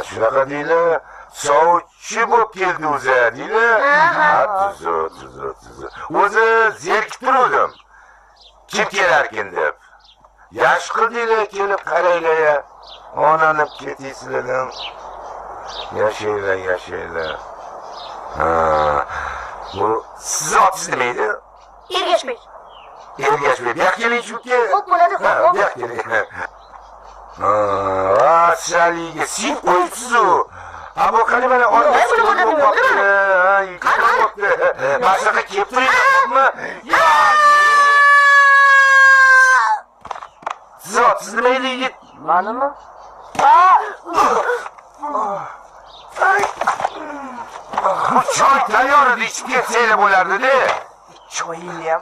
Shunaqa deylar. Sovchi bo'lib keldi o'zi deylar. Tuzu. O'zi zerikib turdim. Kim kelarkin deb. Yash qildinglar kelib qaranglar. Onanib ketaysizlar. Yashaylar. Bu siz otingiz nima edi? Ergashbek. Bu yoqqa keling shuki. Xo'p bo'ladi, Bu yoqqa keling. Vashaliga sip qo'yibsiz-ku. Bu qani mana onasi Mashaqa kelib turibmi? Siz otingiz nima edi yigit? Manimi? Bu choy tayyor edi, ichib ketsanglar bo'lardi-da. Choyingni ham.